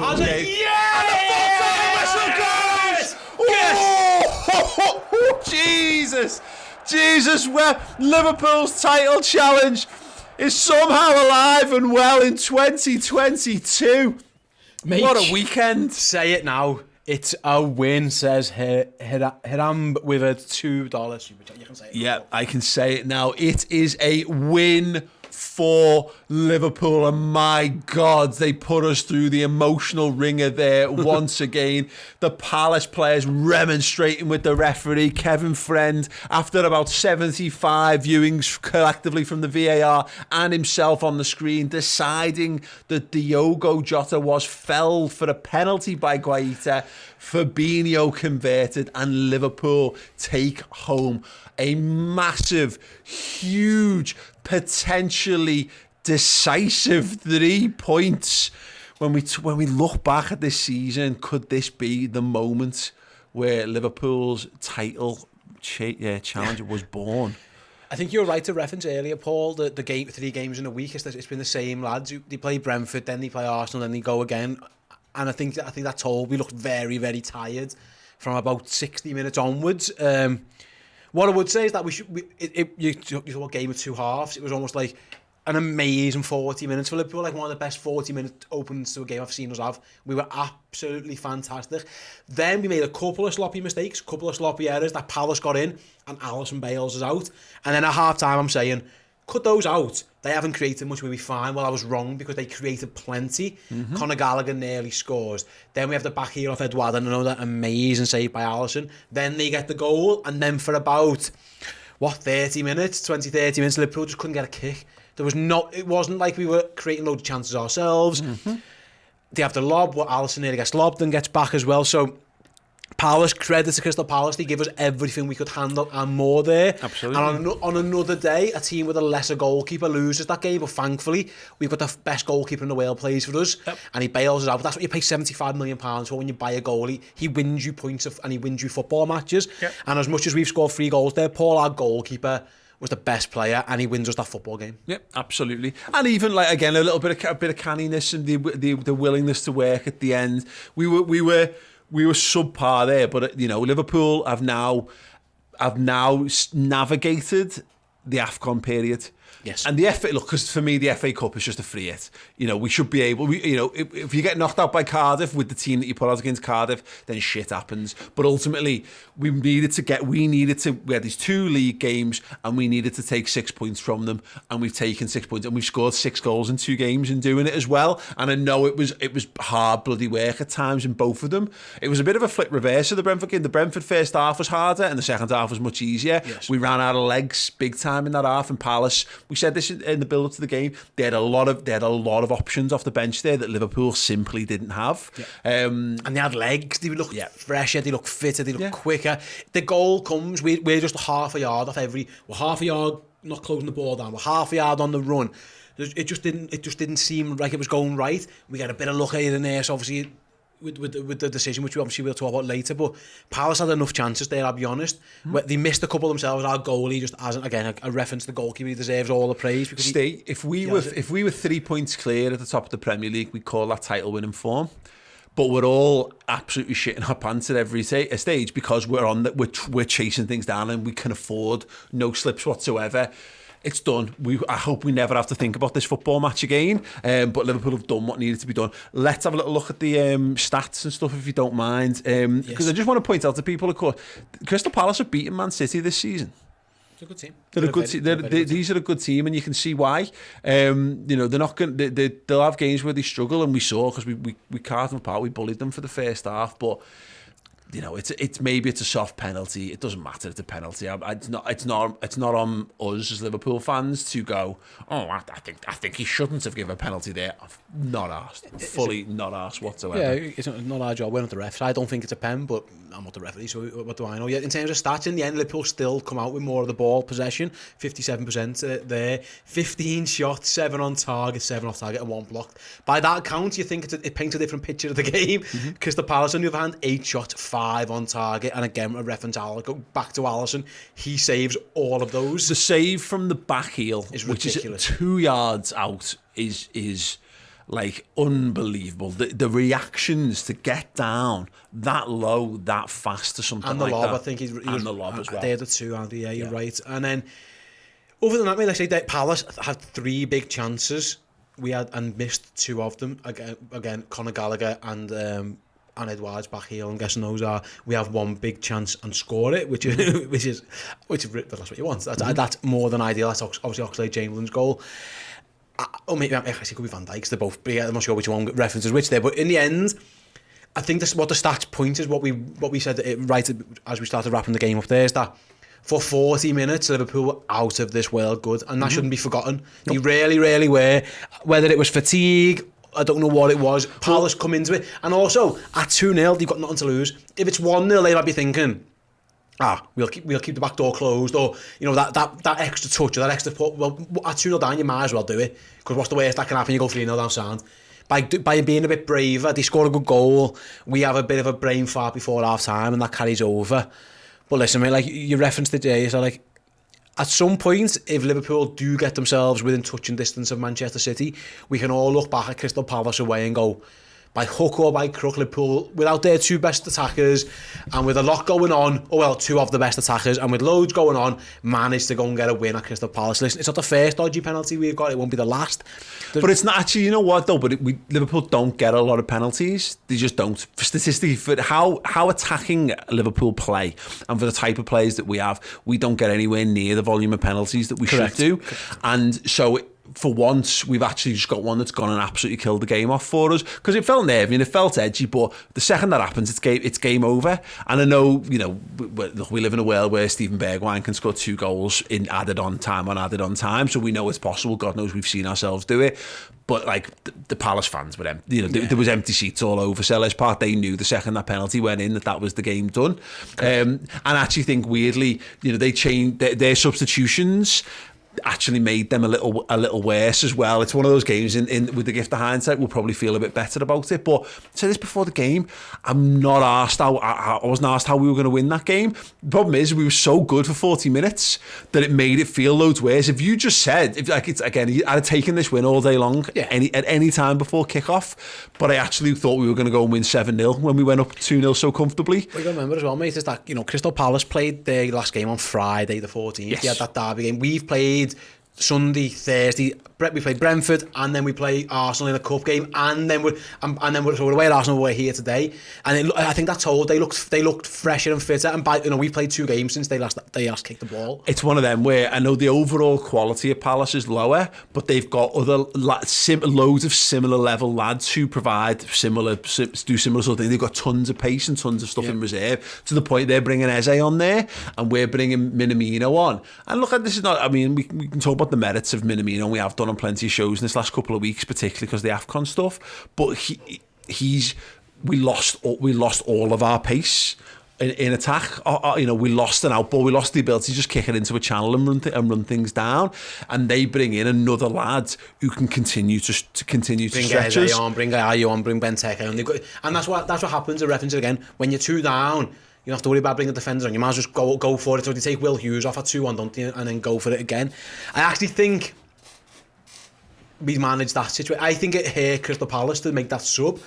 Okay. Yeah! And the full-time whistle goes! Oh, Jesus, where Liverpool's title challenge is somehow alive and well in 2022. Mate, what a weekend. Say it now. It's a win, says Hiram with a $2. You can say it. Yeah, I can say it now. It is a win for Liverpool, and my God, they put us through the emotional ringer there once again. The Palace players remonstrating with the referee, Kevin Friend, after about 75 viewings collectively from the VAR and himself on the screen, deciding that Diogo Jota was felled for a penalty by Guaita. Fabinho converted, and Liverpool take home a massive, huge, potentially decisive 3 points. When we look back at this season, could this be the moment where Liverpool's title challenger was born? I think you were right to reference earlier, Paul, the 3 games in a week. It's been the same lads. They play Brentford, then they play Arsenal, then they go again. And I think that told we looked very, very tired from about 60 minutes onwards. What I would say is that you saw a game of 2 halves. It was almost like an amazing 40 minutes for Liverpool, like one of the best 40-minute openings to a game I've seen us have. We were absolutely fantastic. Then we made a couple of sloppy mistakes, a couple of sloppy errors that Palace got in, and Alisson bails us out. And then at half-time, I'm saying, cut those out. They haven't created much, we'll be fine. Well, I was wrong because they created plenty. Conor Gallagher nearly scores. Then we have the back heel off Eduardo and another amazing save by Alisson. Then they get the goal, and then for about, 30 minutes, Liverpool just couldn't get a kick. It wasn't like we were creating loads of chances ourselves. They have the lob, Alisson nearly gets lobbed and gets back as well. So Palace, credit to Crystal Palace, they give us everything we could handle and more there. Absolutely. And on another day, a team with a lesser goalkeeper loses that game, but thankfully, we've got the best goalkeeper in the world plays for us, and he bails us out. But that's what you pay £75 million for when you buy a goalie. He wins you points and he wins you football matches. And as much as we've scored 3 goals there, Paul, our goalkeeper, was the best player, and he wins us that football game. Yep, absolutely. And even like again, a bit of canniness and the willingness to work at the end. We were subpar there, but Liverpool have now navigated the AFCON period. Yes. And the FA, look, because for me the FA Cup is just a free hit. We should be able. If you get knocked out by Cardiff with the team that you put out against Cardiff, then shit happens. But ultimately, we had these 2 league games, and we needed to take 6 points from them, and we've taken 6 points, and we've scored 6 goals in 2 games in doing it as well. And I know it was hard bloody work at times in both of them. It was a bit of a flip reverse of the Brentford game. The Brentford first half was harder, and the second half was much easier. Yes. We ran out of legs big time in that half, and Palace. We said this in the build up to the game. They had a lot of options off the bench there that Liverpool simply didn't have. And they had legs. They look fresher. They look fitter. They look quicker. The goal comes. We're just half a yard off every. We're half a yard not closing the ball down. We're half a yard on the run. It just didn't seem like it was going right. We got a bit of luck here and there. So obviously, with the decision, which we obviously will talk about later, but Palace had enough chances there, I'll be honest. They missed a couple themselves. Our goalie just hasn't, again, a reference to the goalkeeper, he deserves all the praise. Because if we were 3 points clear at the top of the Premier League, we'd call that title winning form. But we're all absolutely shitting our pants at every stage because we're chasing things down and we can afford no slips whatsoever. It's done. I hope we never have to think about this football match again. But Liverpool have done what needed to be done. Let's have a little look at the stats and stuff, if you don't mind. Because I just want to point out to people, of course, Crystal Palace have beaten Man City this season. It's a good team. They're a good team. These are a good team, and you can see why. They're not going. They'll have games where they struggle, and we saw because we carved them apart. We bullied them for the first half, but. It's maybe it's a soft penalty. It doesn't matter. It's a penalty. It's not on us as Liverpool fans to go. Oh, I think he shouldn't have given a penalty there. Not asked. Fully not asked whatsoever. Yeah, it's not our job. We're not the refs. I don't think it's a pen, but I'm not the referee, so what do I know? Yeah, in terms of stats, in the end, Liverpool still come out with more of the ball possession. 57% there. 15 shots, 7 on target, 7 off target, and 1 blocked. By that count, you think it paints a different picture of the game. Because the Palace, on the other hand, 8 shots, 5 on target, and again, a reference to go back to Alisson. He saves all of those. The save from the back heel, is which ridiculous. is 2 yards out, is like unbelievable. The reactions to get down that low, that fast to something and the like lob, that. I think he and was, the lob as well. They're the two, Andy. Yeah, you're right. And then other than that, mate, let's say that Palace had 3 big chances. We had and missed 2 of them. Again, Conor Gallagher and Edwards back heel. I'm guessing those are. We have 1 big chance and score it, which is that's what you want. That's more than ideal. That's obviously Oxlade-Chamberlain's goal. Maybe actually it could be Van Dijk's. They're both. Yeah, I'm not sure which one references which there. But in the end, I think this what the stats point is what we said right as we started wrapping the game up there is that for 40 minutes Liverpool were out of this world good, and that shouldn't be forgotten. They really were. Whether it was fatigue, I don't know what it was. Palace come into it, and also at 2-0 they've got nothing to lose. If it's 1-0 they might be thinking, we'll keep the back door closed, or that extra touch or that extra put. Well, at 2-0 down you might as well do it, because what's the worst that can happen? You go 3-0 down sound. By being a bit braver, they score a good goal. We have a bit of a brain fart before half time, and that carries over. But listen, mate, like you referenced it there, so like at some point, if Liverpool do get themselves within touching distance of Manchester City, we can all look back at Crystal Palace away and go, by hook or by crook, Liverpool, without their 2 best attackers and with a lot going on, 2 of the best attackers, and with loads going on, managed to go and get a win at Crystal Palace. Listen, it's not the first dodgy penalty we've got, it won't be the last. But it's not actually, you know what though, but Liverpool don't get a lot of penalties. They just don't. Statistically, for how attacking Liverpool play and for the type of players that we have, we don't get anywhere near the volume of penalties that we should do. And so for once, we've actually just got one that's gone and absolutely killed the game off for us, because it felt nervy and it felt edgy, but the second that happens, it's game over. And I know, we live in a world where Steven Bergwijn can score 2 goals in added on time, so we know it's possible. God knows we've seen ourselves do it. But like the Palace fans were empty. There was empty seats all over Selhurst Park. They knew the second that penalty went in that was the game done. And I actually think weirdly, they changed their substitutions. Actually made them a little worse as well. It's one of those games in with the gift of hindsight we'll probably feel a bit better about it. But I said this before the game, I'm not asked I wasn't asked how we were going to win that game. The problem is we were so good for 40 minutes that it made it feel loads worse. If you just said, I'd have taken this win all day long, at any time before kickoff, but I actually thought we were going to go and win 7-0 when we went up 2-0 so comfortably. What you got to remember as well, mate, is that Crystal Palace played their last game on Friday the 14th. Yes. They had that derby game. We've played Sunday, Thursday. We played Brentford, and then we play Arsenal in a cup game, and then we're away at Arsenal. We're here today, and I think that's all. They looked fresher and fitter. And we've played 2 games since they last kicked the ball. It's one of them where I know the overall quality of Palace is lower, but they've got other loads of similar level lads who do similar sort of things. They've got tons of pace and tons of stuff in reserve, to the point they're bringing Eze on there, and we're bringing Minamino on. And look, this is not. I mean, we can talk about the merits of Minamino, and we have done on plenty of shows in this last couple of weeks, particularly because of the AFCON stuff. But we lost all of our pace in attack. We lost an outball. We lost the ability to just kick it into a channel and run things down. And they bring in another lad who can continue to stretch us. Bring Ayew on, bring Benteke on. And that's what happens. I reference it again. When you're 2 down, you don't have to worry about bringing defenders on. You might as well just go for it. So they take Will Hughes off at 2-1, don't you? And then go for it again. I actually think we managed that situation. I think it hurt Crystal Palace to make that sub.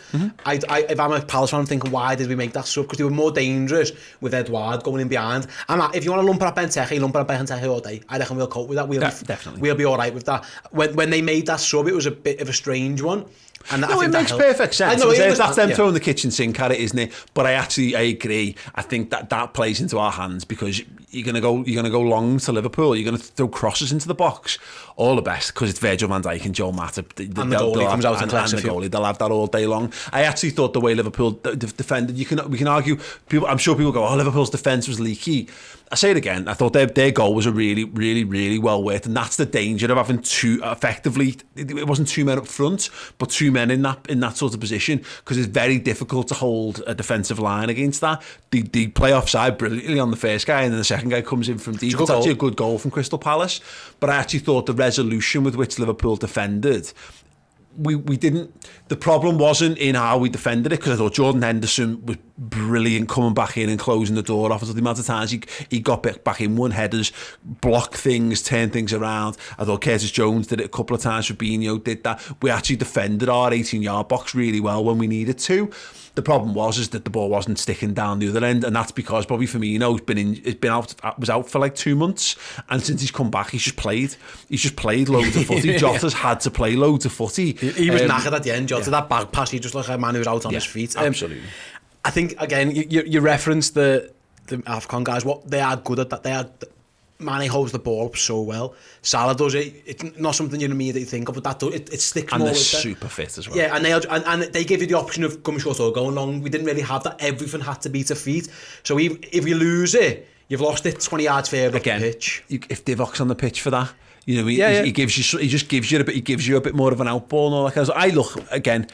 If I'm a Palace fan, I'm thinking, why did we make that sub? Because they were more dangerous with Edouard going in behind. If you want to lump it at Benteke all day, I reckon we'll cope with that. Definitely. We'll be all right with that. When they made that sub, it was a bit of a strange one. And it makes perfect sense. That's them throwing the kitchen sink at it, isn't it? But I agree. I think that plays into our hands, because you're gonna go long to Liverpool. You're gonna throw crosses into the box. All the best, because it's Virgil van Dijk and Joe Matip. And the goalie comes out and the goalie. They'll have that all day long. I actually thought the way Liverpool defended. We can argue. I'm sure people go, Liverpool's defence was leaky. I say it again. I thought their goal was a really, really, really well worked, and that's the danger of having effectively. It wasn't 2 men up front, but 2 men in that sort of position, because it's very difficult to hold a defensive line against that. They play offside brilliantly on the first guy, and then the second guy comes in from deep. It's actually a good goal from Crystal Palace, but I actually thought the resolution with which Liverpool defended, we didn't. The problem wasn't in how we defended it, because I thought Jordan Henderson was brilliant coming back in and closing the door off. The amount of times he got back in, won headers, blocked things, turned things around. I thought Curtis Jones did it a couple of times. Fabinho did that. We actually defended our 18-yard box really well when we needed to. The problem was that the ball wasn't sticking down the other end, and that's because Bobby Firmino was out for like 2 months, and since he's come back, he's just played loads of footy. Jota's had to play loads of footy. He was knackered at the end. Jota, that back pass, he just like a man who was out on his feet. Absolutely. I think again, you referenced the AFCON guys. What they are good at that. Mane holds the ball up so well. Salah does it. It's not something you immediately think of, but it sticks and more. And they're with super fit as well. Yeah, and they give you the option of coming short or going long. We didn't really have that. Everything had to be to feet. So if you lose it, you've lost it 20 yards further again, up the pitch. If Divoc's on the pitch for that, you know, he just gives you a bit more of an outball and all that kind of stuff. I look again.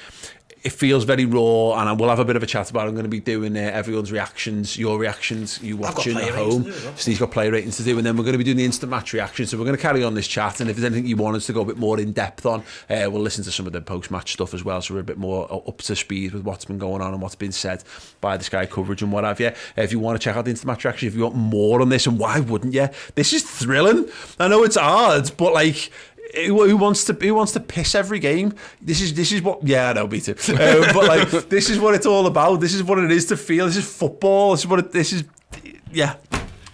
It feels very raw, and we'll have a bit of a chat about it. I'm going to be doing everyone's reactions, your reactions, you watching at home. Steve's got player ratings to do, and then we're going to be doing the instant match reaction. So we're going to carry on this chat, and if there's anything you want us to go a bit more in depth on, we'll listen to some of the post-match stuff as well, so we're a bit more up to speed with what's been going on and what's been said by the Sky coverage and what have you. If you want to check out the instant match reaction, if you want more on this, and why wouldn't you? This is thrilling. I know it's hard, but like, who wants to piss every game? This is what. Yeah, I know, me too. But like, this is what it's all about. This is what it is to feel. This is football. This is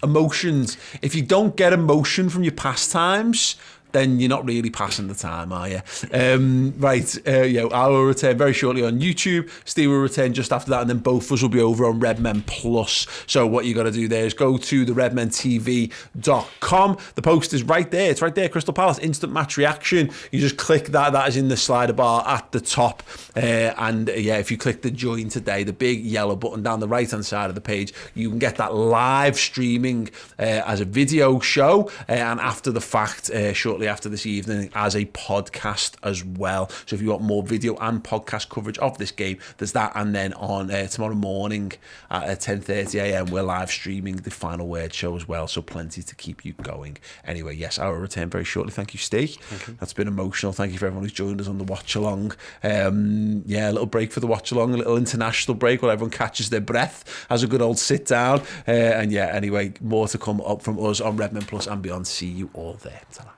emotions. If you don't get emotion from your pastimes, then you're not really passing the time, are you? I will return very shortly on YouTube. Steve will return just after that, and then both of us will be over on Redmen Plus. So what you got to do there is go to the redmentv.com. The post is right there. It's right there, Crystal Palace instant match reaction. You just click that. That is in the slider bar at the top. If you click the join today, the big yellow button down the right hand side of the page, you can get that live streaming as a video show, and after the fact, shortly after this evening, as a podcast as well. So if you want more video and podcast coverage of this game, there's that. And then on tomorrow morning at 10:30 a.m, we're live streaming the Final Word show as well. So plenty to keep you going. Anyway, yes, I will return very shortly. Thank you, Steve. That's been emotional. Thank you for everyone who's joined us on the watch along. A little break for the watch along, a little international break while everyone catches their breath, has a good old sit down. Anyway, more to come up from us on Redmen Plus and beyond. See you all there. Ta-ra.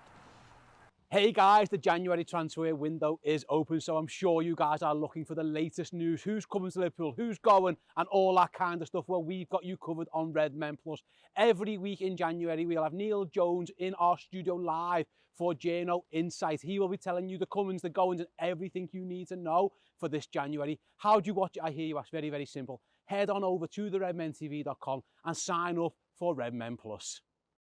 Hey guys, the January transfer window is open, so I'm sure you guys are looking for the latest news, who's coming to Liverpool, who's going, and all that kind of stuff. Well, we've got you covered on Redmen Plus. Every week in January, we'll have Neil Jones in our studio live for Journo Insight. He will be telling you the comings, the goings, and everything you need to know for this January. How do you watch it? I hear you ask. Very, very simple. Head on over to the redmentv.com and sign up for Redmen Plus.